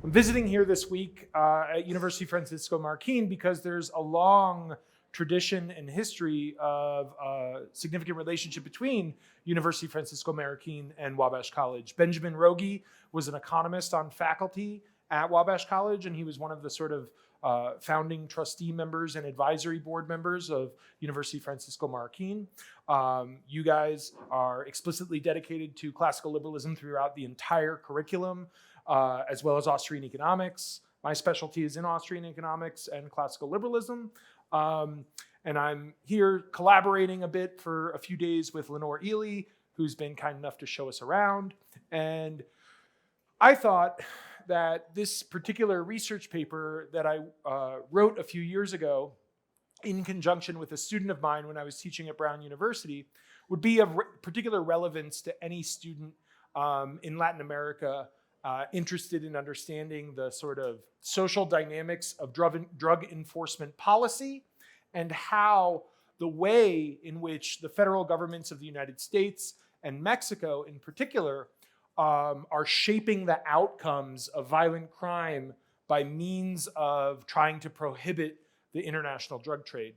I'm visiting here this week at University Francisco Marroquin because there's a long tradition and history of a significant relationship between University Francisco Marroquin and Wabash College. Benjamin Rogie was an economist on faculty at Wabash College, and he was one of the sort of founding trustee members and advisory board members of University Francisco Marroquin. You guys are explicitly dedicated to classical liberalism throughout the entire curriculum, as well as Austrian economics. My specialty is in Austrian economics and classical liberalism. And I'm here collaborating a bit for a few days with Lenore Ely, who's been kind enough to show us around. And I thought that this particular research paper that I wrote a few years ago in conjunction with a student of mine when I was teaching at Brown University would be of particular relevance to any student in Latin America interested in understanding the sort of social dynamics of drug enforcement policy and how the way in which the federal governments of the United States and Mexico in particular are shaping the outcomes of violent crime by means of trying to prohibit the international drug trade.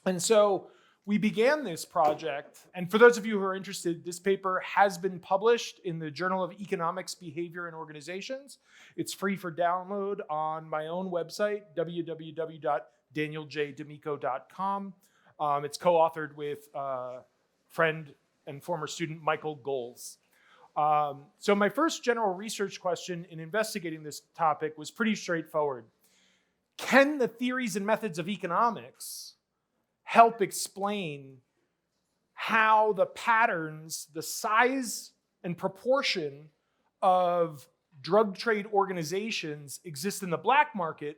And so we began this project, and for those of you who are interested, this paper has been published in the Journal of Economics, Behavior, and Organizations. It's free for download on my own website, www.danieljdemico.com. It's co-authored with friend and former student Michael Goals. So my first general research question in investigating this topic was pretty straightforward. Can the theories and methods of economics help explain how the patterns, the size and proportion of drug trade organizations exist in the black market,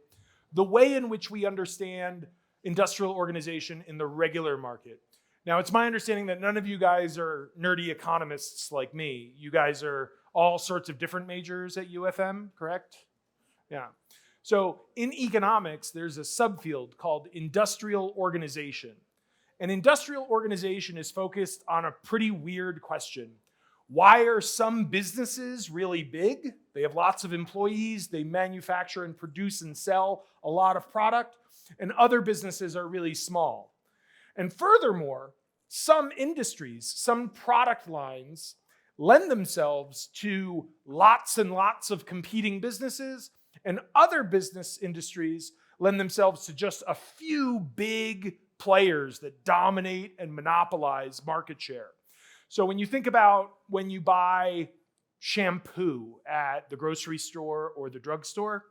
the way in which we understand industrial organization in the regular market? Now, it's my understanding that none of you guys are nerdy economists like me. You guys are all sorts of different majors at UFM, correct? Yeah. So in economics, there's a subfield called industrial organization. And industrial organization is focused on a pretty weird question. Why are some businesses really big? They have lots of employees, they manufacture and produce and sell a lot of product, and other businesses are really small. And furthermore, some industries, some product lines lend themselves to lots and lots of competing businesses, and other business industries lend themselves to just a few big players that dominate and monopolize market share. So when you think about when you buy shampoo at the grocery store or the drugstore,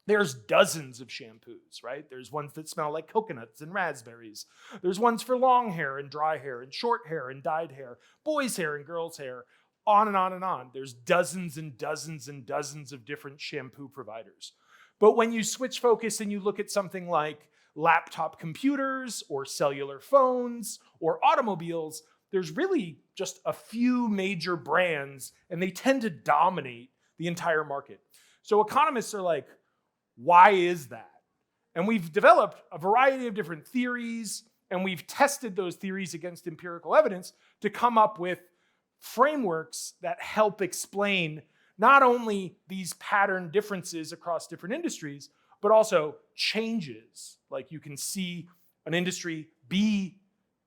there's dozens of shampoos, right? There's ones that smell like coconuts and raspberries. There's ones for long hair and dry hair and short hair and dyed hair, boys' hair and girls' hair, on and on and on. There's dozens and dozens and dozens of different shampoo providers. But when you switch focus and you look at something like laptop computers or cellular phones or automobiles, there's really just a few major brands, and they tend to dominate the entire market. So economists are like, why is that? And we've developed a variety of different theories, and we've tested those theories against empirical evidence to come up with frameworks that help explain not only these pattern differences across different industries, but also changes. Like you can see an industry be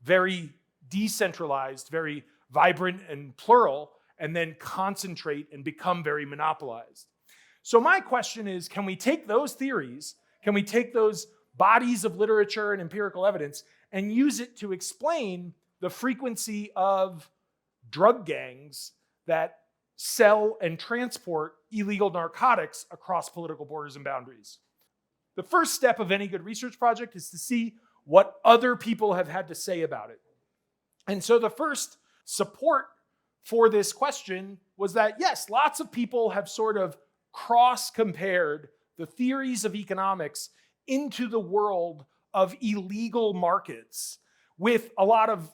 very decentralized, very vibrant and plural, and then concentrate and become very monopolized. So my question is, can we take those theories, can we take those bodies of literature and empirical evidence and use it to explain the frequency of drug gangs that sell and transport illegal narcotics across political borders and boundaries? The first step of any good research project is to see what other people have had to say about it. And so the first support for this question was that, yes, lots of people have sort of cross-compared the theories of economics into the world of illegal markets with a lot of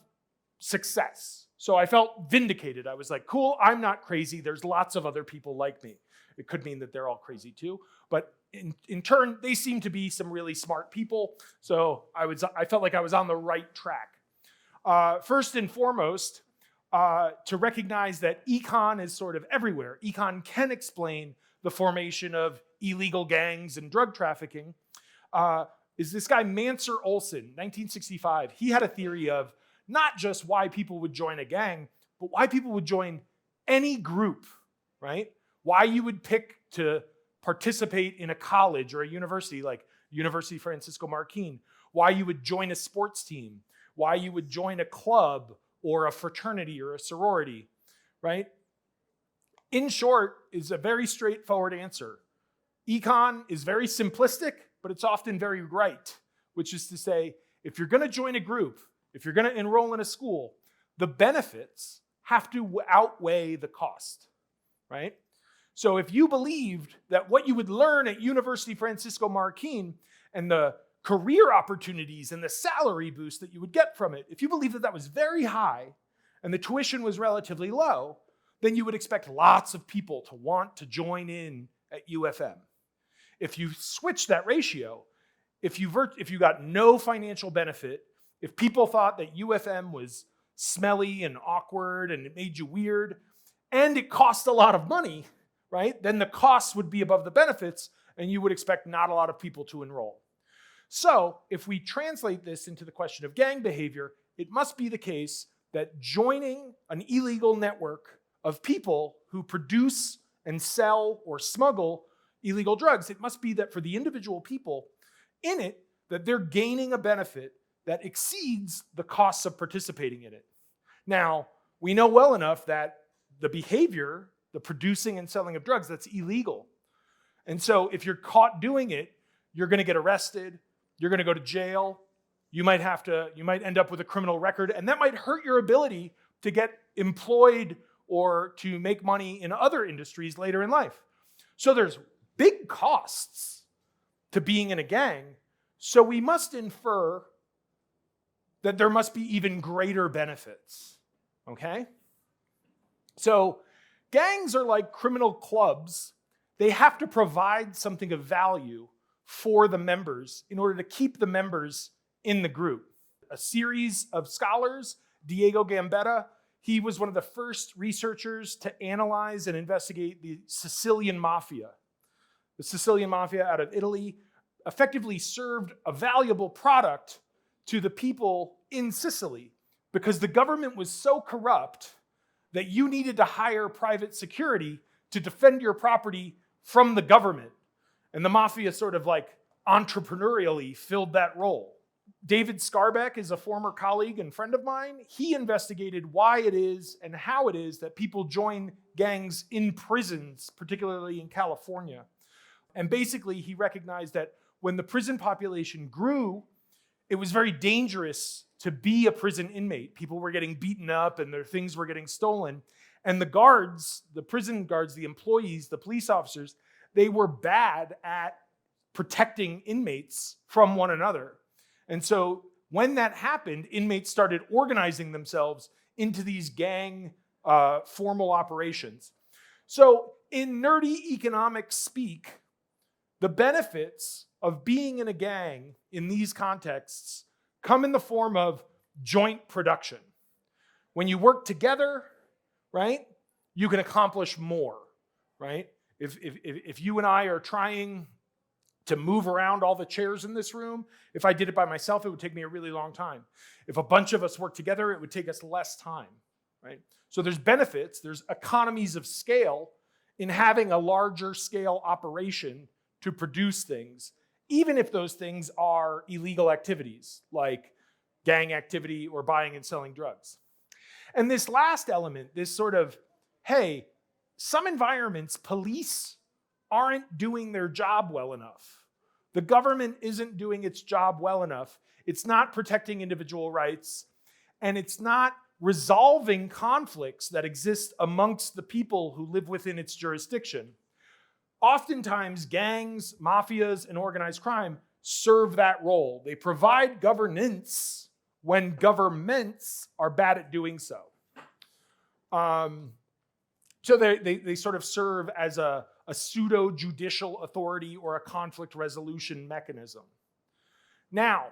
success. So I felt vindicated. I was like, cool, I'm not crazy. There's lots of other people like me. It could mean that they're all crazy too, but in turn, they seem to be some really smart people. So I felt like I was on the right track. First and foremost, to recognize that econ is sort of everywhere. Econ can explain the formation of illegal gangs and drug trafficking, is this guy Mansur Olson, 1965. He had a theory of not just why people would join a gang, but why people would join any group, right? Why you would pick to participate in a college or a university like University Francisco Marroquín, why you would join a sports team, why you would join a club or a fraternity or a sorority, right? In short, is a very straightforward answer. Econ is very simplistic, but it's often very right, which is to say, if you're going to join a group, if you're going to enroll in a school, the benefits have to outweigh the cost, right? So if you believed that what you would learn at University Francisco Marroquín and the career opportunities and the salary boost that you would get from it, if you believed that that was very high and the tuition was relatively low, then you would expect lots of people to want to join in at UFM. If you switch that ratio, if you got no financial benefit, if people thought that UFM was smelly and awkward and it made you weird, and it cost a lot of money, right? Then the costs would be above the benefits, and you would expect not a lot of people to enroll. So if we translate this into the question of gang behavior, it must be the case that joining an illegal network of people who produce and sell or smuggle illegal drugs, it must be that for the individual people in it, that they're gaining a benefit that exceeds the costs of participating in it. Now, we know well enough that the behavior, the producing and selling of drugs, that's illegal. And so if you're caught doing it, you're going to get arrested, you're going to go to jail, you might end up with a criminal record, and that might hurt your ability to get employed or to make money in other industries later in life. So there's big costs to being in a gang, so we must infer that there must be even greater benefits, okay? So gangs are like criminal clubs. They have to provide something of value for the members in order to keep the members in the group. A series of scholars, Diego Gambetta, he was one of the first researchers to analyze and investigate the Sicilian Mafia. The Sicilian Mafia out of Italy effectively served a valuable product to the people in Sicily because the government was so corrupt that you needed to hire private security to defend your property from the government. And the mafia sort of like entrepreneurially filled that role. David Scarbeck is a former colleague and friend of mine. He investigated why it is and how it is that people join gangs in prisons, particularly in California. And basically, he recognized that when the prison population grew, it was very dangerous to be a prison inmate. People were getting beaten up and their things were getting stolen. And the guards, the prison guards, the employees, the police officers, they were bad at protecting inmates from one another. And so when that happened, inmates started organizing themselves into these gang formal operations. So in nerdy economics speak, the benefits of being in a gang in these contexts come in the form of joint production. When you work together, right, you can accomplish more, right? If you and I are trying to move around all the chairs in this room, if I did it by myself, it would take me a really long time. If a bunch of us work together, it would take us less time, right? So there's benefits, there's economies of scale in having a larger scale operation to produce things, even if those things are illegal activities like gang activity or buying and selling drugs. And this last element, this sort of, hey, some environments, police aren't doing their job well enough. The government isn't doing its job well enough. It's not protecting individual rights, and it's not resolving conflicts that exist amongst the people who live within its jurisdiction. Oftentimes, gangs, mafias, and organized crime serve that role. They provide governance when governments are bad at doing so. So they sort of serve as a pseudo-judicial authority or a conflict resolution mechanism. Now,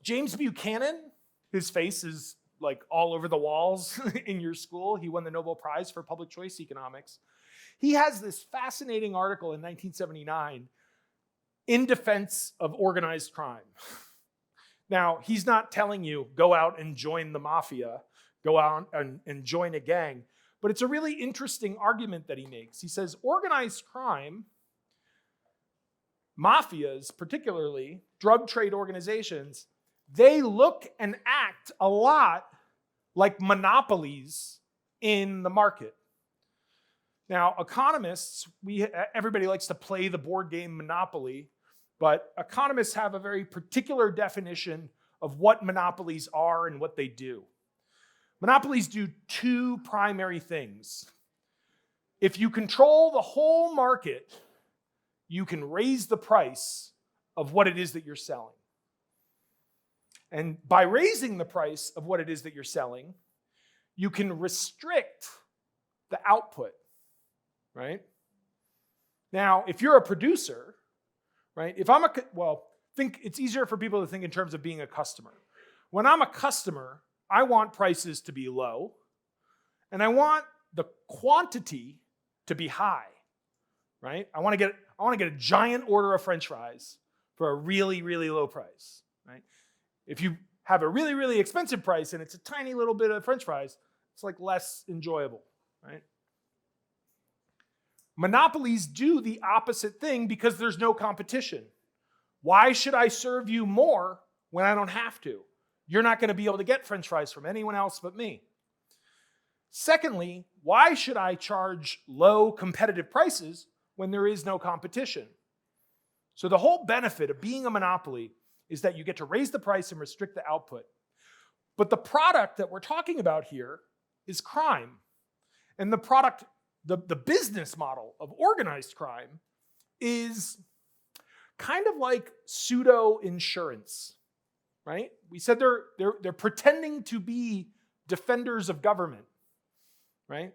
James Buchanan, his face is like all over the walls in your school. He won the Nobel Prize for Public Choice Economics. He has this fascinating article in 1979 in defense of organized crime. Now, he's not telling you, go out and join the mafia, go out and join a gang, but it's a really interesting argument that he makes. He says, organized crime, mafias, particularly drug trade organizations, they look and act a lot like monopolies in the market. Now, economists, everybody likes to play the board game Monopoly, but economists have a very particular definition of what monopolies are and what they do. Monopolies do two primary things. If you control the whole market, you can raise the price of what it is that you're selling. And by raising the price of what it is that you're selling, you can restrict the output, right? Now, if you're a producer, right? Think it's easier for people to think in terms of being a customer. When I'm a customer, I want prices to be low, and I want the quantity to be high, right? I want to get a giant order of French fries for a really, really low price, right? If you have a really, really expensive price and it's a tiny little bit of French fries, it's like less enjoyable, right? Monopolies do the opposite thing because there's no competition. Why should I serve you more when I don't have to? You're not going to be able to get French fries from anyone else but me. Secondly, why should I charge low competitive prices when there is no competition? So the whole benefit of being a monopoly is that you get to raise the price and restrict the output. But the product that we're talking about here is crime. And the product, the business model of organized crime is kind of like pseudo insurance, right? We said they're pretending to be defenders of government, right?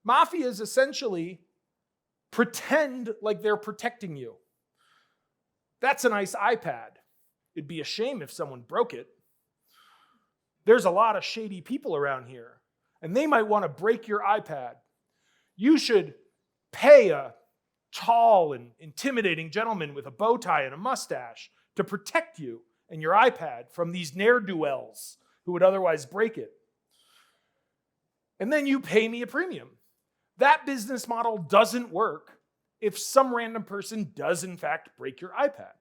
Mafias essentially pretend like they're protecting you. That's a nice iPad. It'd be a shame if someone broke it. There's a lot of shady people around here, and they might want to break your iPad. You should pay a tall and intimidating gentleman with a bow tie and a mustache to protect you and your iPad from these ne'er-do-wells who would otherwise break it. And then you pay me a premium. That business model doesn't work if some random person does in fact break your iPad.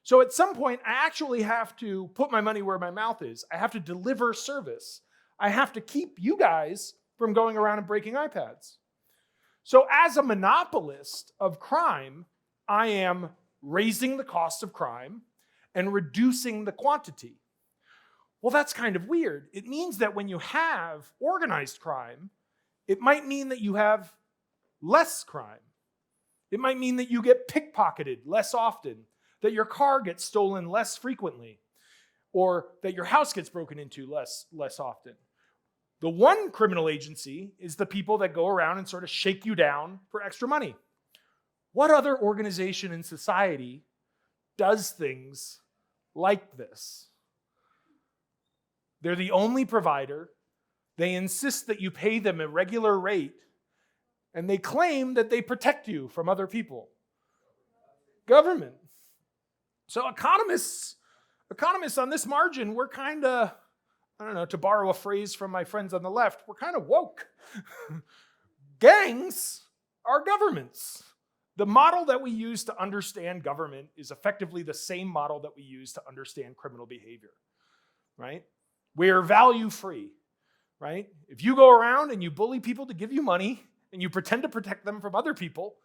So at some point, I actually have to put my money where my mouth is. I have to deliver service. I have to keep you guys from going around and breaking iPads. So as a monopolist of crime, I am raising the cost of crime and reducing the quantity. Well, that's kind of weird. It means that when you have organized crime, it might mean that you have less crime. It might mean that you get pickpocketed less often, that your car gets stolen less frequently, or that your house gets broken into less often. The one criminal agency is the people that go around and sort of shake you down for extra money. What other organization in society does things like this? They're the only provider. They insist that you pay them a regular rate, and they claim that they protect you from other people. Government. So economists on this margin, we're kind of, to borrow a phrase from my friends on the left, we're kind of woke. Gangs are governments. The model that we use to understand government is effectively the same model that we use to understand criminal behavior, right? We're value-free, right? If you go around and you bully people to give you money and you pretend to protect them from other people,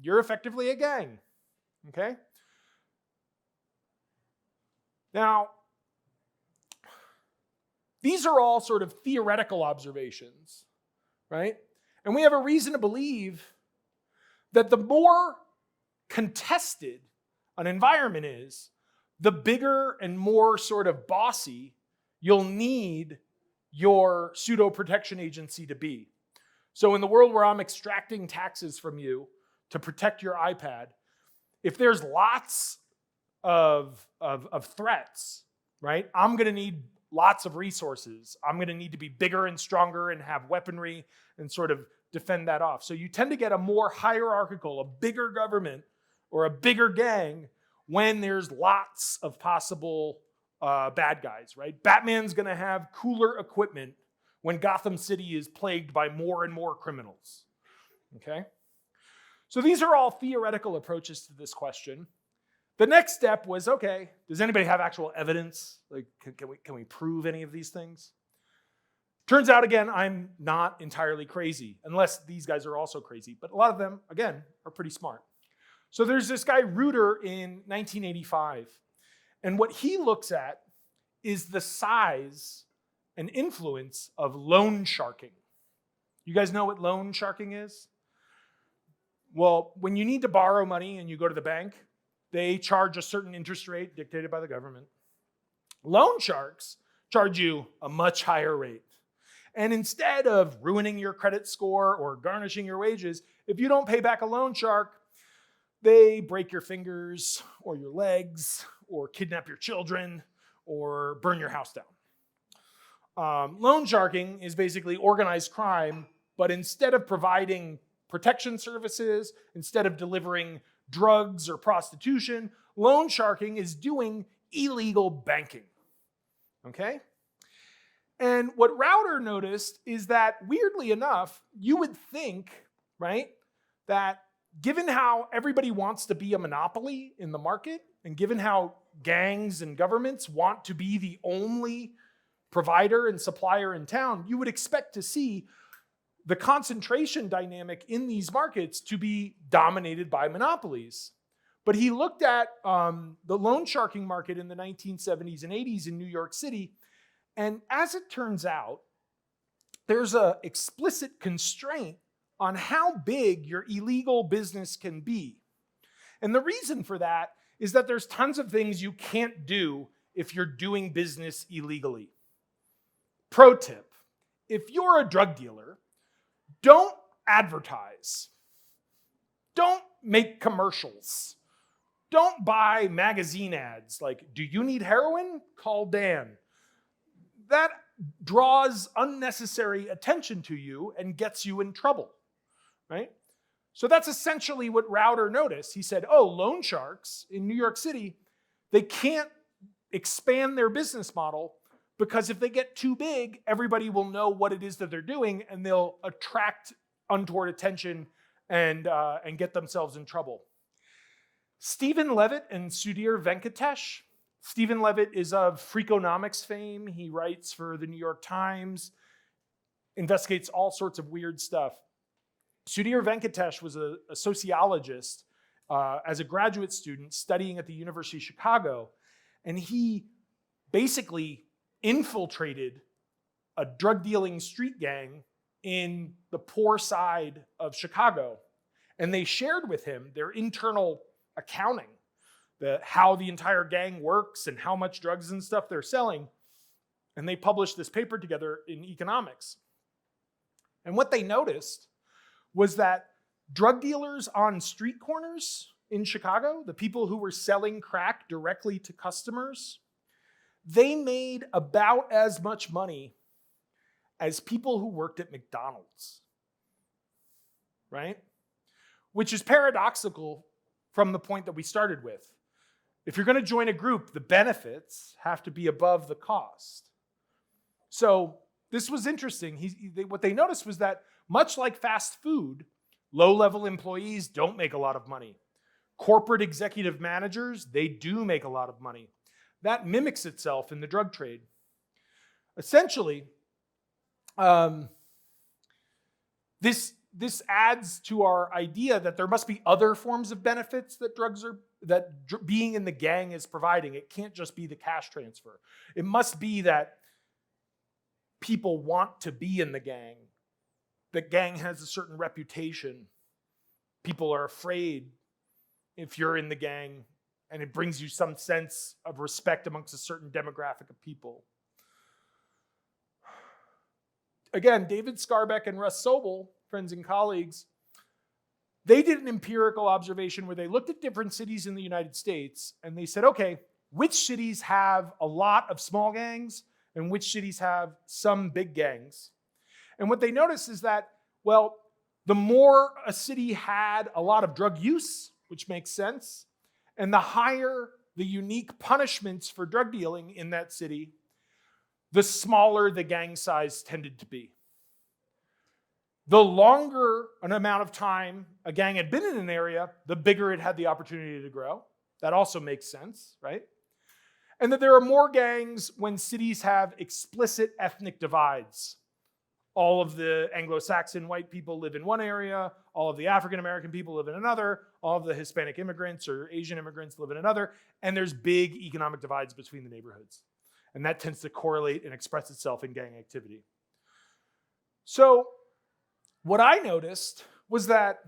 you're effectively a gang, okay? Now, these are all sort of theoretical observations, right? And we have a reason to believe that the more contested an environment is, the bigger and more sort of bossy you'll need your pseudo-protection agency to be. So in the world where I'm extracting taxes from you to protect your iPad, if there's lots of threats, right, I'm going to need lots of resources. I'm going to need to be bigger and stronger and have weaponry and sort of defend that off. So you tend to get a more hierarchical, a bigger government or a bigger gang when there's lots of possible bad guys, right? Batman's going to have cooler equipment when Gotham City is plagued by more and more criminals, okay? So these are all theoretical approaches to this question. The next step was, okay, does anybody have actual evidence? Like, can we prove any of these things? Turns out, again, I'm not entirely crazy, unless these guys are also crazy. But a lot of them, again, are pretty smart. So there's this guy, Reuter, in 1985. And what he looks at is the size and influence of loan sharking. You guys know what loan sharking is? Well, when you need to borrow money and you go to the bank, they charge a certain interest rate dictated by the government. Loan sharks charge you a much higher rate. And instead of ruining your credit score or garnishing your wages, if you don't pay back a loan shark, they break your fingers or your legs or kidnap your children or burn your house down. Loan sharking is basically organized crime, but instead of providing protection services, instead of delivering drugs or prostitution, loan sharking is doing illegal banking, okay? And what Rauter noticed is that, weirdly enough, you would think, right, that given how everybody wants to be a monopoly in the market, and given how gangs and governments want to be the only provider and supplier in town, you would expect to see the concentration dynamic in these markets to be dominated by monopolies. But he looked at the loan sharking market in the 1970s and 80s in New York City, and as it turns out, there's an explicit constraint on how big your illegal business can be. And the reason for that is that there's tons of things you can't do if you're doing business illegally. Pro tip, if you're a drug dealer, don't advertise. Don't make commercials. Don't buy magazine ads like, do you need heroin? Call Dan. That draws unnecessary attention to you and gets you in trouble, right? So that's essentially what Rauter noticed. He said, oh, loan sharks in New York City, they can't expand their business model because if they get too big, everybody will know what it is that they're doing and they'll attract untoward attention and get themselves in trouble. Stephen Levitt and Sudhir Venkatesh. Stephen Levitt is of Freakonomics fame. He writes for the New York Times, investigates all sorts of weird stuff. Sudhir Venkatesh was a sociologist as a graduate student studying at the University of Chicago, and he basically infiltrated a drug-dealing street gang in the poor side of Chicago. And they shared with him their internal accounting, how the entire gang works and how much drugs and stuff they're selling. And they published this paper together in economics. And what they noticed was that drug dealers on street corners in Chicago, the people who were selling crack directly to customers, they made about as much money as people who worked at McDonald's, right? Which is paradoxical from the point that we started with. If you're going to join a group, the benefits have to be above the cost. So this was interesting. What they noticed was that much like fast food, low-level employees don't make a lot of money. Corporate executive managers, they do make a lot of money. That mimics itself in the drug trade. Essentially, this adds to our idea that there must be other forms of benefits that being in the gang is providing. It can't just be the cash transfer. It must be that people want to be in the gang. The gang has a certain reputation. People are afraid if you're in the gang, and it brings you some sense of respect amongst a certain demographic of people. Again, David Scarbeck and Russ Sobel, friends and colleagues, they did an empirical observation where they looked at different cities in the United States and they said, okay, which cities have a lot of small gangs and which cities have some big gangs? And what they noticed is that, well, the more a city had a lot of drug use, which makes sense, and the higher the unique punishments for drug dealing in that city, the smaller the gang size tended to be. The longer an amount of time a gang had been in an area, the bigger it had the opportunity to grow. That also makes sense, right? And that there are more gangs when cities have explicit ethnic divides. All of the Anglo-Saxon white people live in one area, all of the African-American people live in another, all of the Hispanic immigrants or Asian immigrants live in another, and there's big economic divides between the neighborhoods. And that tends to correlate and express itself in gang activity. So what I noticed was that,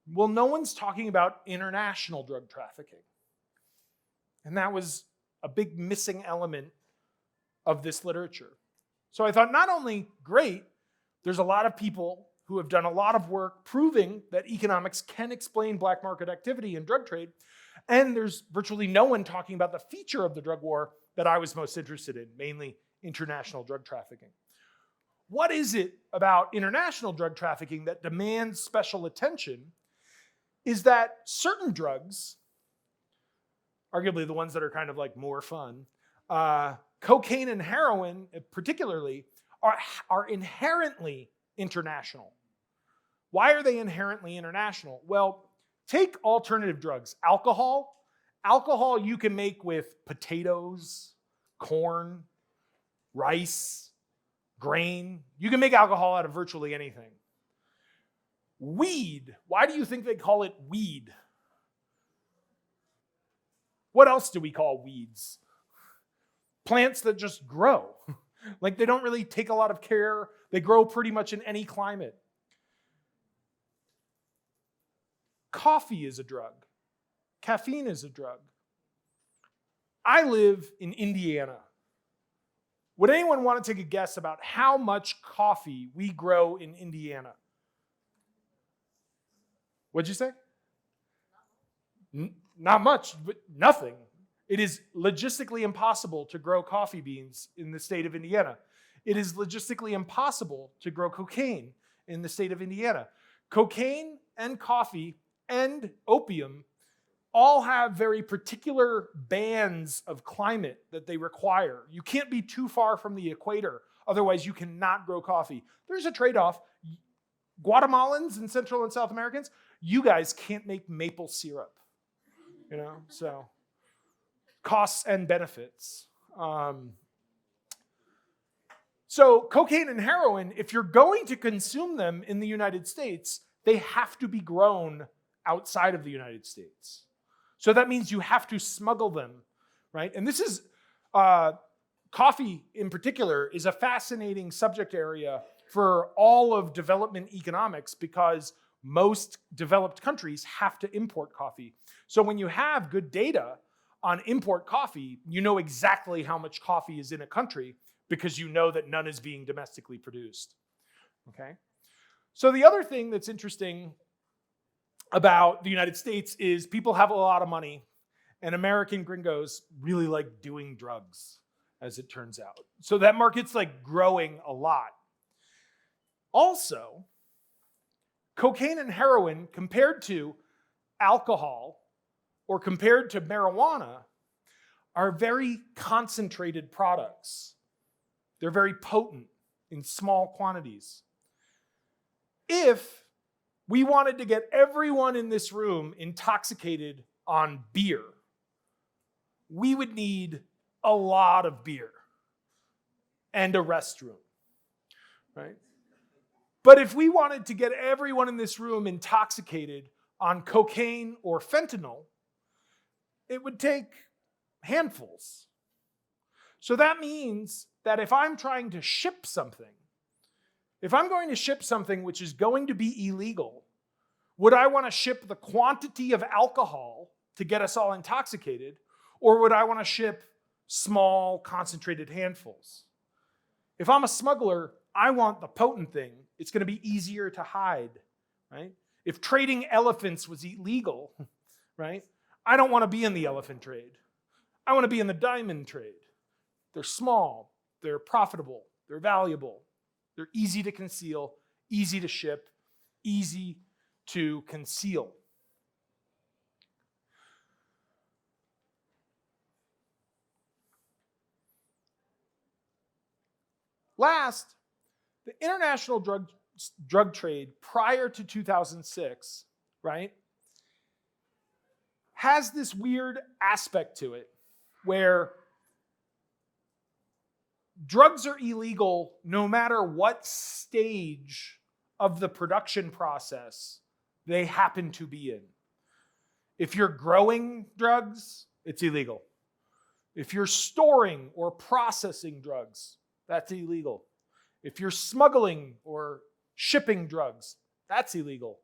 well, no one's talking about international drug trafficking. And that was a big missing element of this literature. So I thought, not only great, there's a lot of people who have done a lot of work proving that economics can explain black market activity and drug trade, and there's virtually no one talking about the feature of the drug war that I was most interested in, mainly international drug trafficking. What is it about international drug trafficking that demands special attention is that certain drugs, arguably the ones that are kind of like more fun, cocaine and heroin particularly, are inherently international. Why are they inherently international? Well, take alternative drugs. Alcohol. Alcohol you can make with potatoes, corn, rice, grain. You can make alcohol out of virtually anything. Weed. Why do you think they call it weed? What else do we call weeds? Plants that just grow. Like they don't really take a lot of care. They grow pretty much in any climate. Coffee is a drug. Caffeine is a drug. I live in Indiana. Would anyone want to take a guess about how much coffee we grow in Indiana? What'd you say? Not much, but nothing. It is logistically impossible to grow coffee beans in the state of Indiana. It is logistically impossible to grow cocaine in the state of Indiana. Cocaine and coffee and opium all have very particular bands of climate that they require. You can't be too far from the equator, otherwise you cannot grow coffee. There's a trade-off. Guatemalans and Central and South Americans, you guys can't make maple syrup. So costs and benefits. So cocaine and heroin, if you're going to consume them in the United States, they have to be grown outside of the United States. So that means you have to smuggle them, right? And this is, coffee in particular is a fascinating subject area for all of development economics because most developed countries have to import coffee. So when you have good data on import coffee, you know exactly how much coffee is in a country because you know that none is being domestically produced, okay? So the other thing that's interesting about the United States is people have a lot of money and American gringos really like doing drugs, as it turns out. So that market's like growing a lot. Also, cocaine and heroin compared to alcohol or compared to marijuana are very concentrated products. They're very potent in small quantities. If we wanted to get everyone in this room intoxicated on beer, we would need a lot of beer and a restroom, right? But if we wanted to get everyone in this room intoxicated on cocaine or fentanyl, it would take handfuls. So that means that if I'm trying to ship something, if I'm going to ship something which is going to be illegal, would I want to ship the quantity of alcohol to get us all intoxicated, or would I want to ship small, concentrated handfuls? If I'm a smuggler, I want the potent thing. It's going to be easier to hide, right? If trading elephants was illegal, right? I don't want to be in the elephant trade. I want to be in the diamond trade. They're small, they're profitable, they're valuable, they're easy to conceal, easy to ship, easy to conceal. Last, the international drug trade prior to 2006, right, has this weird aspect to it where drugs are illegal no matter what stage of the production process they happen to be in. If you're growing drugs, it's illegal. If you're storing or processing drugs, that's illegal. If you're smuggling or shipping drugs, that's illegal.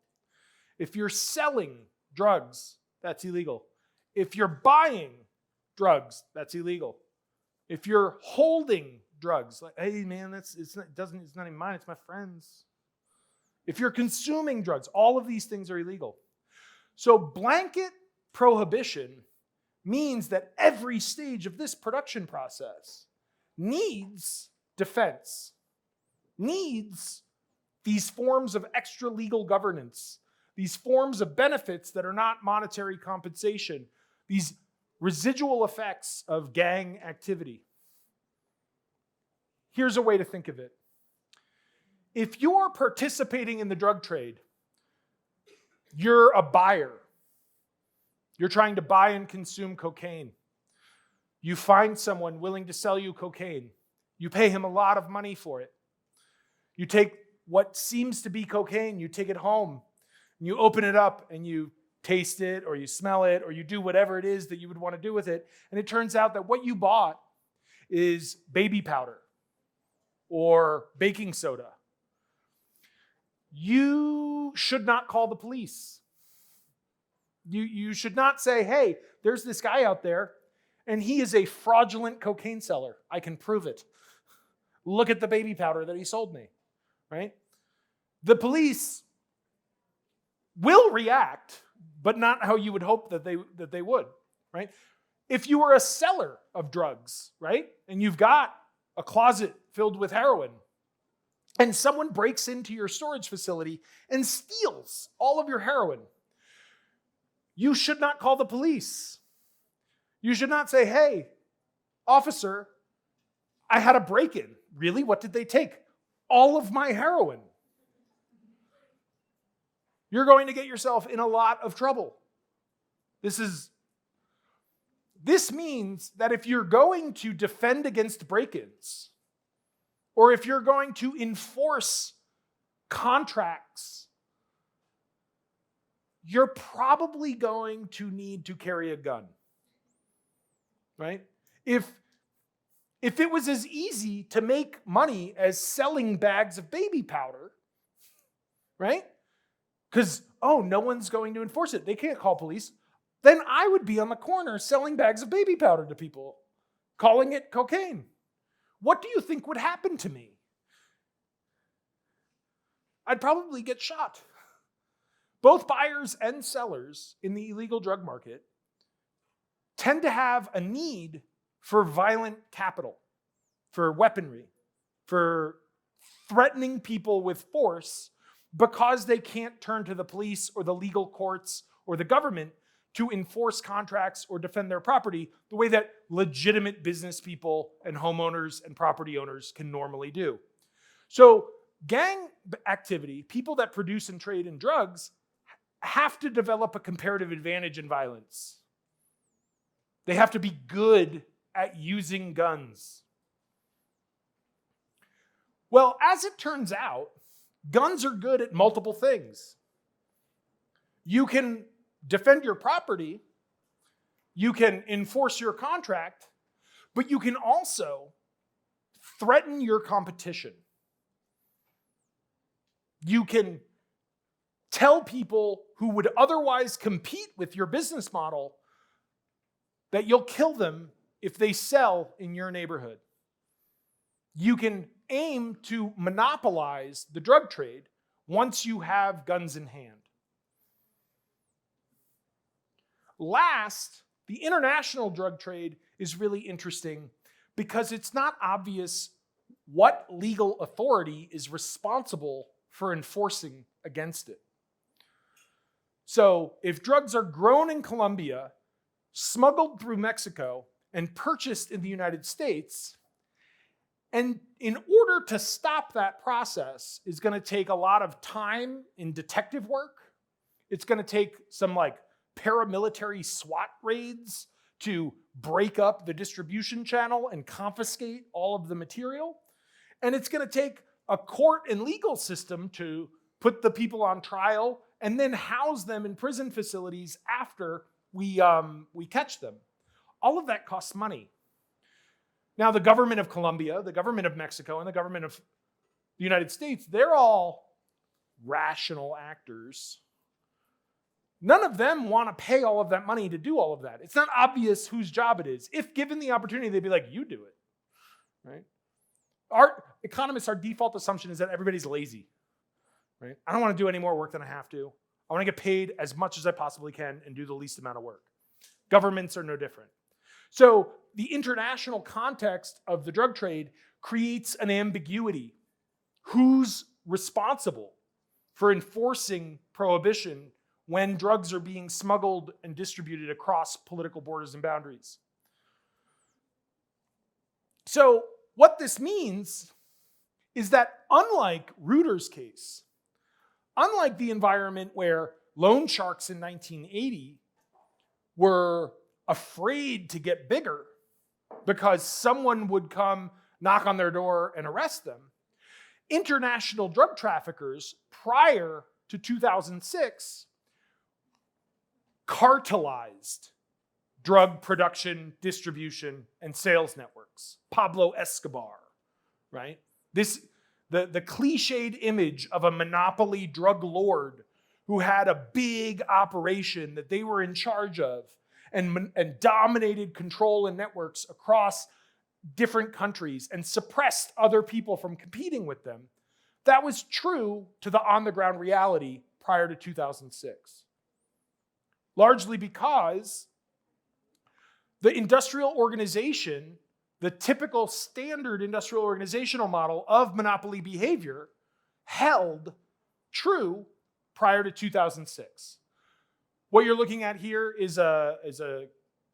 If you're selling drugs, that's illegal. If you're buying drugs, that's illegal. If you're holding drugs, like, hey man, it's not even mine, it's my friend's. If you're consuming drugs, all of these things are illegal. So blanket prohibition means that every stage of this production process needs defense, needs these forms of extra legal governance, these forms of benefits that are not monetary compensation, these residual effects of gang activity. Here's a way to think of it. If you're participating in the drug trade, you're a buyer. You're trying to buy and consume cocaine. You find someone willing to sell you cocaine. You pay him a lot of money for it. You take what seems to be cocaine, you take it home, and you open it up and you taste it or you smell it or you do whatever it is that you would want to do with it. And it turns out that what you bought is baby powder or baking soda. You should not call the police. You should not say, hey, there's this guy out there and he is a fraudulent cocaine seller. I can prove it. Look at the baby powder that he sold me, right? The police will react, but not how you would hope that they would, right? If you are a seller of drugs, right, and you've got a closet filled with heroin, and someone breaks into your storage facility and steals all of your heroin, you should not call the police. You should not say, hey, officer, I had a break-in. Really? What did they take? All of my heroin. You're going to get yourself in a lot of trouble. This means that if you're going to defend against break-ins, or if you're going to enforce contracts, you're probably going to need to carry a gun, right? If it was as easy to make money as selling bags of baby powder, right? Because, no one's going to enforce it. They can't call police. Then I would be on the corner selling bags of baby powder to people, calling it cocaine. What do you think would happen to me? I'd probably get shot. Both buyers and sellers in the illegal drug market tend to have a need for violent capital, for weaponry, for threatening people with force because they can't turn to the police or the legal courts or the government to enforce contracts or defend their property the way that legitimate business people and homeowners and property owners can normally do. So gang activity, people that produce and trade in drugs, have to develop a comparative advantage in violence. They have to be good at using guns. Well, as it turns out, guns are good at multiple things. You can defend your property, you can enforce your contract, but you can also threaten your competition. You can tell people who would otherwise compete with your business model that you'll kill them if they sell in your neighborhood. You can aim to monopolize the drug trade once you have guns in hand. Last, the international drug trade is really interesting because it's not obvious what legal authority is responsible for enforcing against it. So if drugs are grown in Colombia, smuggled through Mexico, and purchased in the United States, and in order to stop that process is going to take a lot of time in detective work. It's going to take some like paramilitary SWAT raids to break up the distribution channel and confiscate all of the material. And it's going to take a court and legal system to put the people on trial and then house them in prison facilities after we catch them. All of that costs money. Now, the government of Colombia, the government of Mexico, and the government of the United States, they're all rational actors. None of them want to pay all of that money to do all of that. It's not obvious whose job it is. If given the opportunity, they'd be like, you do it, right? Our economists, our default assumption is that everybody's lazy, right? I don't want to do any more work than I have to. I want to get paid as much as I possibly can and do the least amount of work. Governments are no different. So the international context of the drug trade creates an ambiguity. Who's responsible for enforcing prohibition when drugs are being smuggled and distributed across political borders and boundaries? So what this means is that unlike Reuter's case, unlike the environment where loan sharks in 1980 were afraid to get bigger because someone would come knock on their door and arrest them, international drug traffickers prior to 2006 cartelized drug production, distribution, and sales networks. Pablo Escobar, right? The cliched image of a monopoly drug lord who had a big operation that they were in charge of and dominated control and networks across different countries and suppressed other people from competing with them. That was true to the on-the-ground reality prior to 2006. Largely because the industrial organization, the typical standard industrial organizational model of monopoly behavior, held true prior to 2006. What you're looking at here is a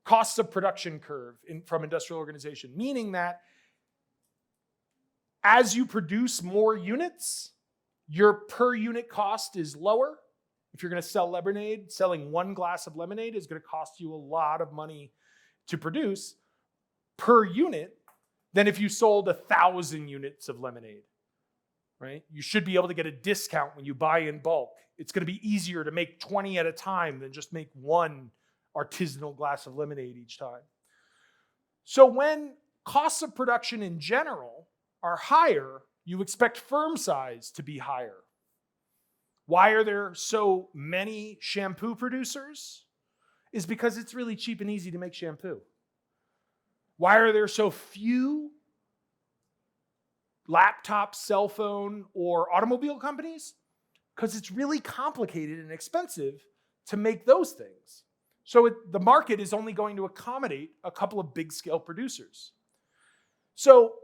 cost of production curve from industrial organization, meaning that as you produce more units, your per unit cost is lower. If you're going to sell lemonade, selling one glass of lemonade is going to cost you a lot of money to produce per unit than if you sold 1,000 units of lemonade, right? You should be able to get a discount when you buy in bulk. It's going to be easier to make 20 at a time than just make one artisanal glass of lemonade each time. So when costs of production in general are higher, you expect firm size to be higher. Why are there so many shampoo producers? Is because it's really cheap and easy to make shampoo. Why are there so few laptop, cell phone, or automobile companies? Because it's really complicated and expensive to make those things. So the market is only going to accommodate a couple of big-scale producers. So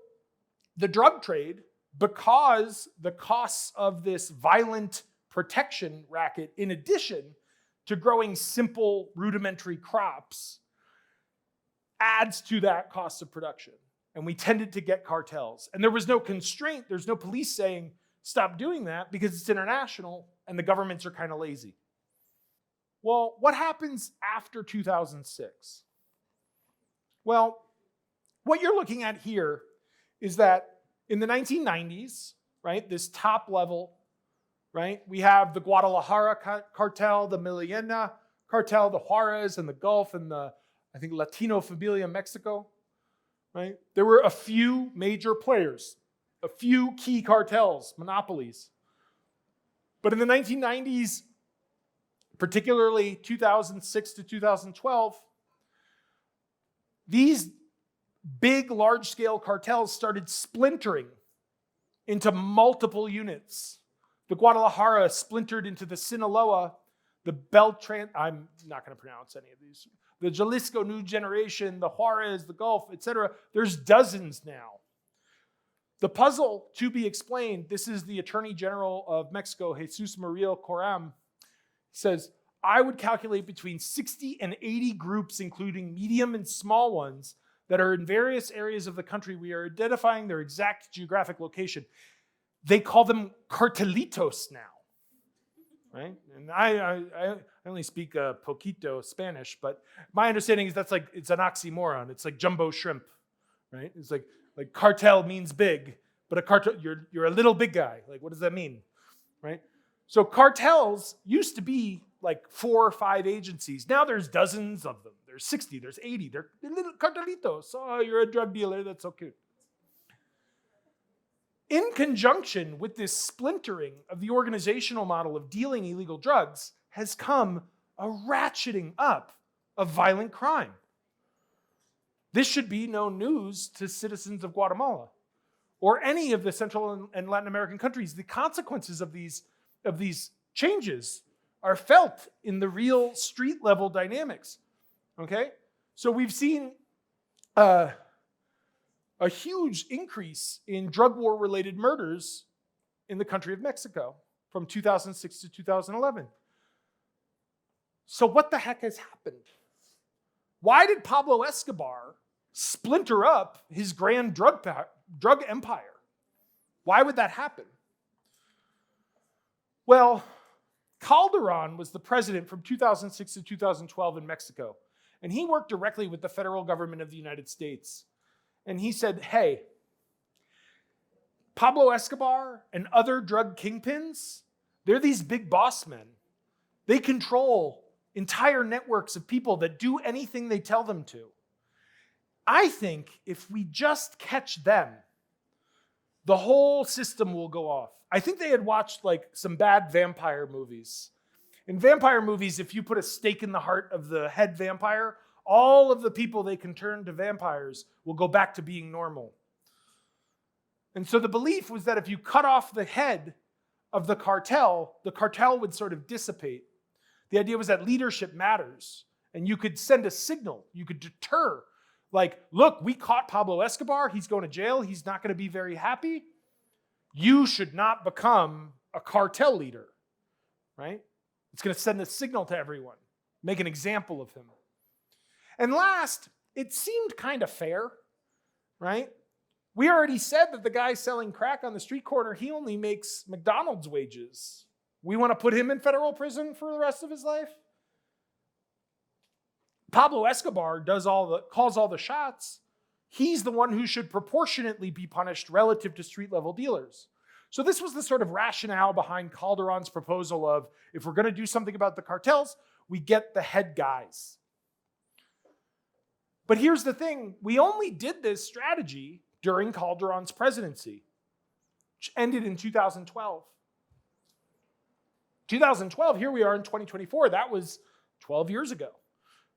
the drug trade, because the costs of this violent protection racket, in addition to growing simple rudimentary crops, adds to that cost of production. And we tended to get cartels. And there was no constraint. There's no police saying, stop doing that, because it's international and the governments are kind of lazy. Well, what happens after 2006? Well, what you're looking at here is that in the 1990s, right, this top level, right, we have the Guadalajara cartel, the Millena cartel, the Juarez and the Gulf and the, I think, Latino Familia Mexico, right? There were a few major players, a few key cartels, monopolies. But in the 1990s, particularly 2006 to 2012, these big, large-scale cartels started splintering into multiple units. The Guadalajara splintered into the Sinaloa, the Beltran, I'm not going to pronounce any of these, the Jalisco New Generation, the Juarez, the Gulf, etc. There's dozens now. The puzzle to be explained, this is the Attorney General of Mexico, Jesus Maria Coram, says, I would calculate between 60 and 80 groups, including medium and small ones, that are in various areas of the country. We are identifying their exact geographic location. They call them cartelitos now, right? And I only speak poquito Spanish, but my understanding is that's like, it's an oxymoron. It's like jumbo shrimp, right? It's like cartel means big, but a cartel, you're a little big guy. Like, what does that mean, right? So cartels used to be like 4 or 5 agencies. Now there's dozens of them. There's 60, there's 80. They're little cartelitos. Oh, you're a drug dealer. That's so cute. In conjunction with this splintering of the organizational model of dealing illegal drugs has come a ratcheting up of violent crime. This should be no news to citizens of Guatemala or any of the Central and Latin American countries. The consequences of these changes are felt in the real street level dynamics. Okay? So we've seen a huge increase in drug war related murders in the country of Mexico from 2006 to 2011. So what the heck has happened? Why did Pablo Escobar splinter up his grand drug empire? Why would that happen? Well, Calderon was the president from 2006 to 2012 in Mexico, and he worked directly with the federal government of the United States. And he said, hey, Pablo Escobar and other drug kingpins, they're these big boss men. They control entire networks of people that do anything they tell them to. I think if we just catch them, the whole system will go off. I think they had watched like some bad vampire movies. In vampire movies, if you put a stake in the heart of the head vampire, all of the people they can turn to vampires will go back to being normal. And so the belief was that if you cut off the head of the cartel would sort of dissipate. The idea was that leadership matters, and you could send a signal. You could deter. Like, look, we caught Pablo Escobar. He's going to jail. He's not going to be very happy. You should not become a cartel leader, right? It's going to send a signal to everyone, make an example of him. And last, it seemed kind of fair, right? We already said that the guy selling crack on the street corner, he only makes McDonald's wages. We want to put him in federal prison for the rest of his life? Pablo Escobar calls all the shots. He's the one who should proportionately be punished relative to street-level dealers. So this was the sort of rationale behind Calderon's proposal of, if we're going to do something about the cartels, we get the head guys. But here's the thing. We only did this strategy during Calderon's presidency, which ended in 2012. 2012, here we are in 2024. That was 12 years ago.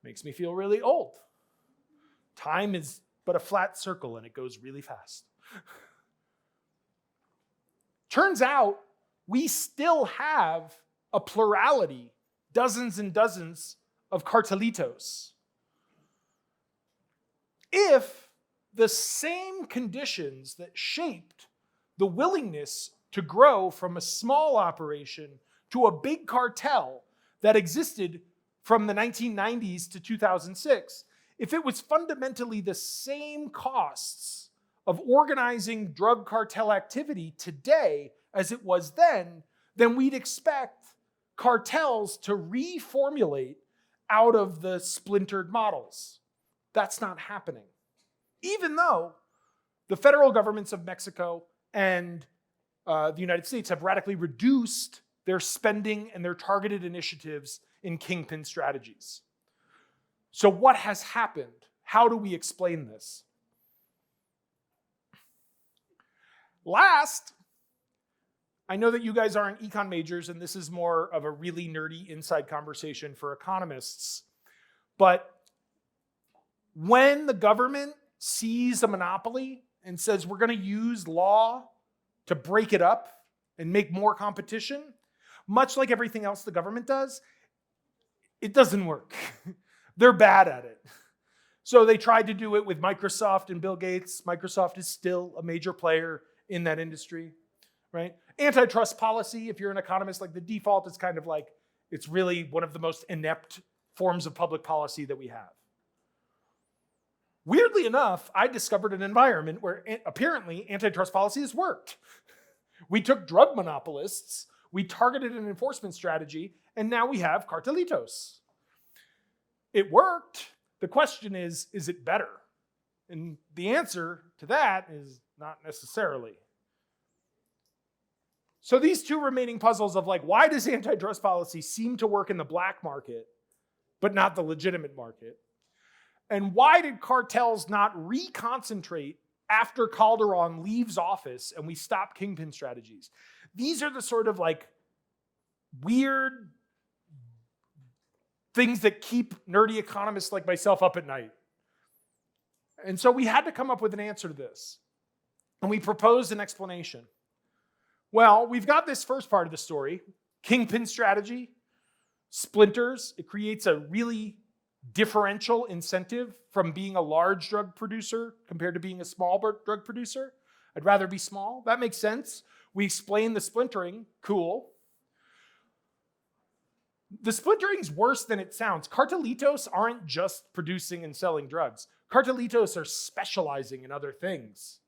Makes me feel really old. Time is but a flat circle, and it goes really fast. Turns out we still have a plurality, dozens and dozens of cartelitos. If the same conditions that shaped the willingness to grow from a small operation to a big cartel that existed from the 1990s to 2006, if it was fundamentally the same costs of organizing drug cartel activity today as it was then we'd expect cartels to reformulate out of the splintered models. That's not happening. Even though the federal governments of Mexico and the United States have radically reduced their spending and their targeted initiatives in kingpin strategies. So what has happened? How do we explain this? Last, I know that you guys aren't econ majors, and this is more of a really nerdy inside conversation for economists, but when the government sees a monopoly and says we're going to use law to break it up and make more competition, much like everything else the government does, it doesn't work. They're bad at it. So they tried to do it with Microsoft and Bill Gates. Microsoft is still a major player in that industry, right? Antitrust policy, if you're an economist, like the default is kind of like, it's really one of the most inept forms of public policy that we have. Weirdly enough, I discovered an environment where apparently antitrust policy has worked. We took drug monopolists, we targeted an enforcement strategy, and now we have cartelitos. It worked. The question is it better? And the answer to that is not necessarily. So these two remaining puzzles of like, why does antitrust policy seem to work in the black market, but not the legitimate market? And why did cartels not reconcentrate after Calderon leaves office and we stop kingpin strategies? These are the sort of like weird things that keep nerdy economists like myself up at night. And so we had to come up with an answer to this. And we proposed an explanation. Well, we've got this first part of the story, kingpin strategy, splinters. It creates a really differential incentive from being a large drug producer compared to being a small drug producer. I'd rather be small. That makes sense. We explain the splintering. Cool. The splintering's worse than it sounds. Cartelitos aren't just producing and selling drugs. Cartelitos are specializing in other things.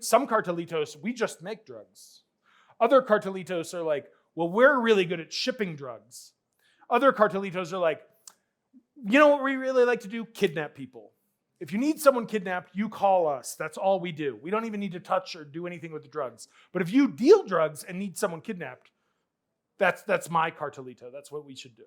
Some cartelitos, we just make drugs. Other cartelitos are like, well, we're really good at shipping drugs. Other cartelitos are like, you know what we really like to do? Kidnap people. If you need someone kidnapped, you call us. That's all we do. We don't even need to touch or do anything with the drugs. But if you deal drugs and need someone kidnapped, that's my cartelito. That's what we should do.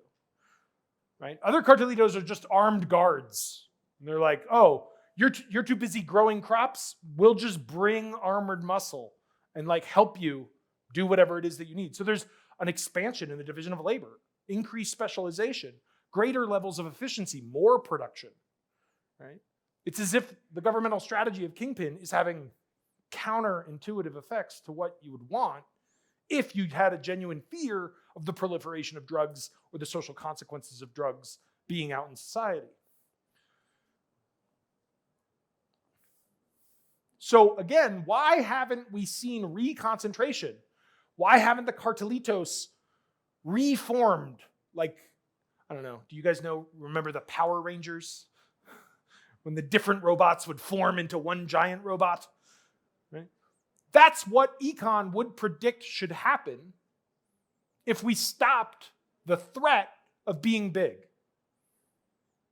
Right? Other cartelitos are just armed guards. And they're like, oh, you're too busy growing crops? We'll just bring armored muscle and like help you do whatever it is that you need. So there's an expansion in the division of labor, increased specialization, greater levels of efficiency, more production, right? It's as if the governmental strategy of kingpin is having counterintuitive effects to what you would want if you had a genuine fear of the proliferation of drugs or the social consequences of drugs being out in society. So again, why haven't we seen reconcentration? Why haven't the cartelitos reformed? Like, I don't know, do you guys remember the Power Rangers? When the different robots would form into one giant robot, right? That's what econ would predict should happen if we stopped the threat of being big.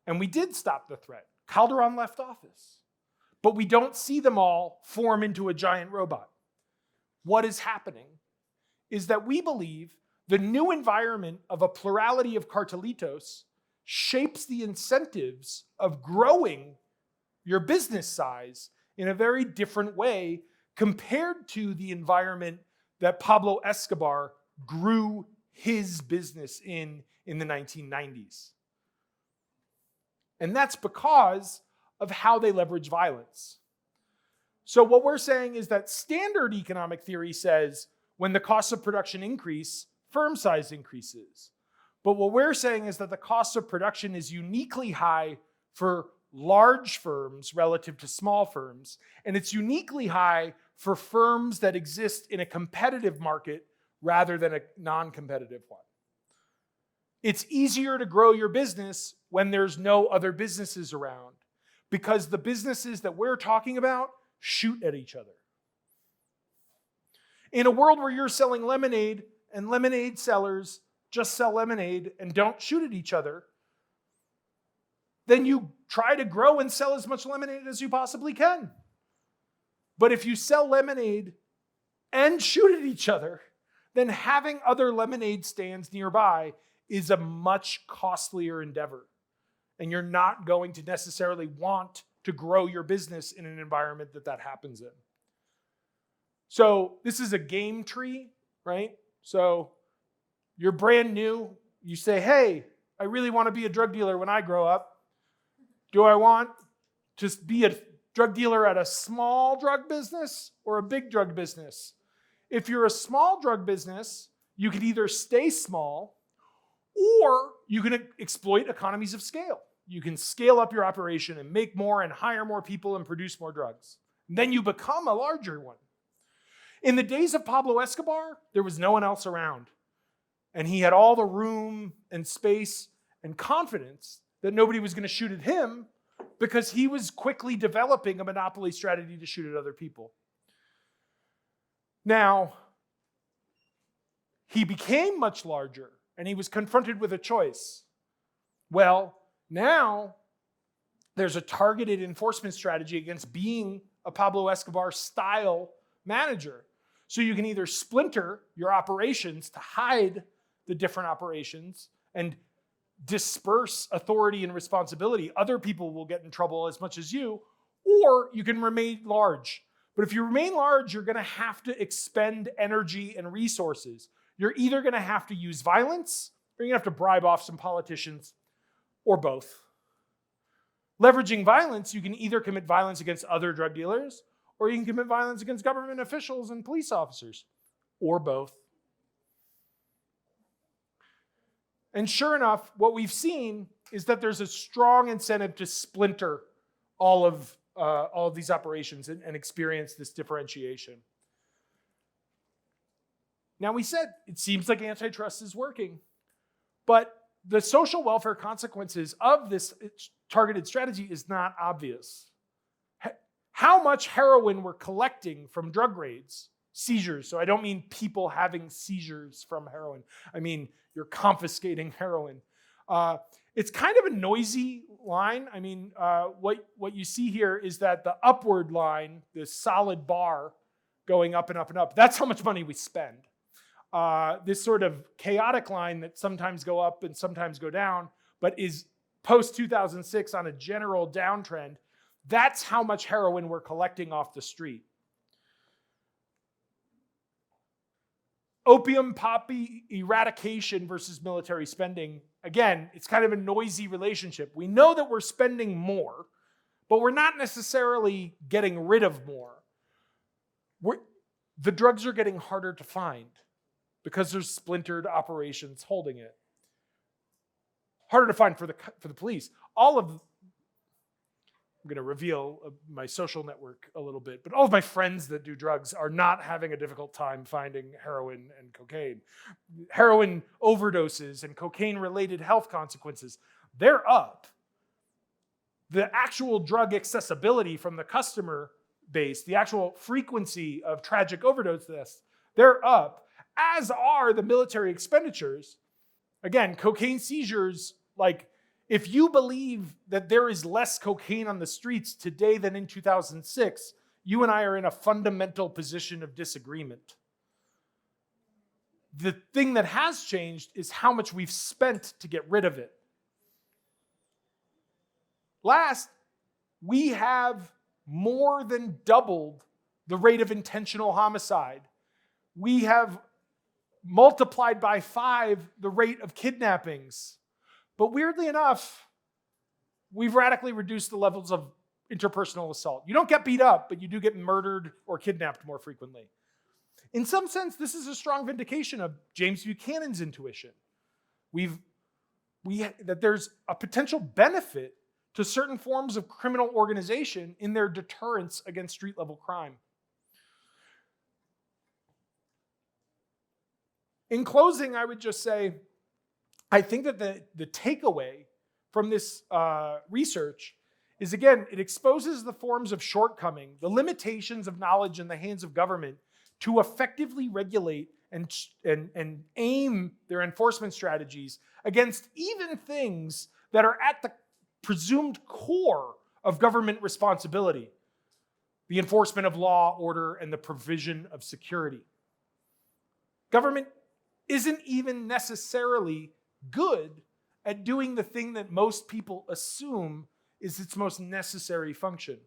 And we did stop the threat. Calderon left office. But we don't see them all form into a giant robot. What is happening is that we believe the new environment of a plurality of cartelitos shapes the incentives of growing your business size in a very different way compared to the environment that Pablo Escobar grew his business in the 1990s. And that's because of how they leverage violence. So what we're saying is that standard economic theory says when the costs of production increase, firm size increases. But what we're saying is that the cost of production is uniquely high for large firms relative to small firms, and it's uniquely high for firms that exist in a competitive market rather than a non-competitive one. It's easier to grow your business when there's no other businesses around, because the businesses that we're talking about shoot at each other. In a world where you're selling lemonade and lemonade sellers just sell lemonade and don't shoot at each other, then you try to grow and sell as much lemonade as you possibly can. But if you sell lemonade and shoot at each other, then having other lemonade stands nearby is a much costlier endeavor. And you're not going to necessarily want to grow your business in an environment that happens in. So this is a game tree, right? So you're brand new. You say, hey, I really want to be a drug dealer when I grow up. Do I want to be a drug dealer at a small drug business or a big drug business? If you're a small drug business, you can either stay small or you can exploit economies of scale. You can scale up your operation and make more and hire more people and produce more drugs. And then you become a larger one. In the days of Pablo Escobar, there was no one else around. And he had all the room and space and confidence that nobody was going to shoot at him because he was quickly developing a monopoly strategy to shoot at other people. Now, he became much larger and he was confronted with a choice. Well, now there's a targeted enforcement strategy against being a Pablo Escobar style manager. So you can either splinter your operations to hide the different operations and disperse authority and responsibility. Other people will get in trouble as much as you, or you can remain large. But if you remain large, you're going to have to expend energy and resources. You're either going to have to use violence, or you're going to have to bribe off some politicians, or both. Leveraging violence, you can either commit violence against other drug dealers, or you can commit violence against government officials and police officers, or both. And sure enough, what we've seen is that there's a strong incentive to splinter all of these operations and experience this differentiation. Now, we said it seems like antitrust is working, but the social welfare consequences of this targeted strategy is not obvious. How much heroin we're collecting from drug raids, seizures, so I don't mean people having seizures from heroin, I mean you're confiscating heroin. It's kind of a noisy line. I mean, what you see here is that the upward line, this solid bar going up and up and up, that's how much money we spend. This sort of chaotic line that sometimes go up and sometimes go down, but is post-2006 on a general downtrend, that's how much heroin we're collecting off the street. Opium poppy eradication versus military spending. Again, it's kind of a noisy relationship. We know that we're spending more, but we're not necessarily getting rid of more. The drugs are getting harder to find because there's splintered operations holding it. Harder to find for the police. I'm going to reveal my social network a little bit, but all of my friends that do drugs are not having a difficult time finding heroin and cocaine. Heroin overdoses and cocaine-related health consequences, they're up. The actual drug accessibility from the customer base, the actual frequency of tragic overdose deaths, they're up, as are the military expenditures. Again, cocaine seizures, like, if you believe that there is less cocaine on the streets today than in 2006, you and I are in a fundamental position of disagreement. The thing that has changed is how much we've spent to get rid of it. Last, we have more than doubled the rate of intentional homicide. We have multiplied by 5 the rate of kidnappings. But weirdly enough, we've radically reduced the levels of interpersonal assault. You don't get beat up, but you do get murdered or kidnapped more frequently. In some sense, this is a strong vindication of James Buchanan's intuition. That there's a potential benefit to certain forms of criminal organization in their deterrence against street-level crime. In closing, I would just say, I think that the takeaway from this research is, again, it exposes the forms of shortcoming, the limitations of knowledge in the hands of government to effectively regulate and aim their enforcement strategies against even things that are at the presumed core of government responsibility, the enforcement of law, order, and the provision of security. Government isn't even necessarily good at doing the thing that most people assume is its most necessary function.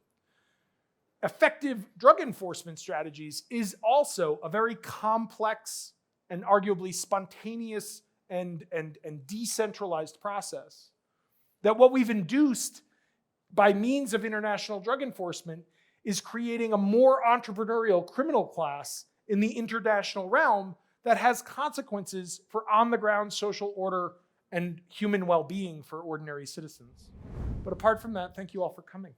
Effective drug enforcement strategies is also a very complex and arguably spontaneous and decentralized process. That what we've induced by means of international drug enforcement is creating a more entrepreneurial criminal class in the international realm that has consequences for on-the-ground social order and human well-being for ordinary citizens. But apart from that, thank you all for coming.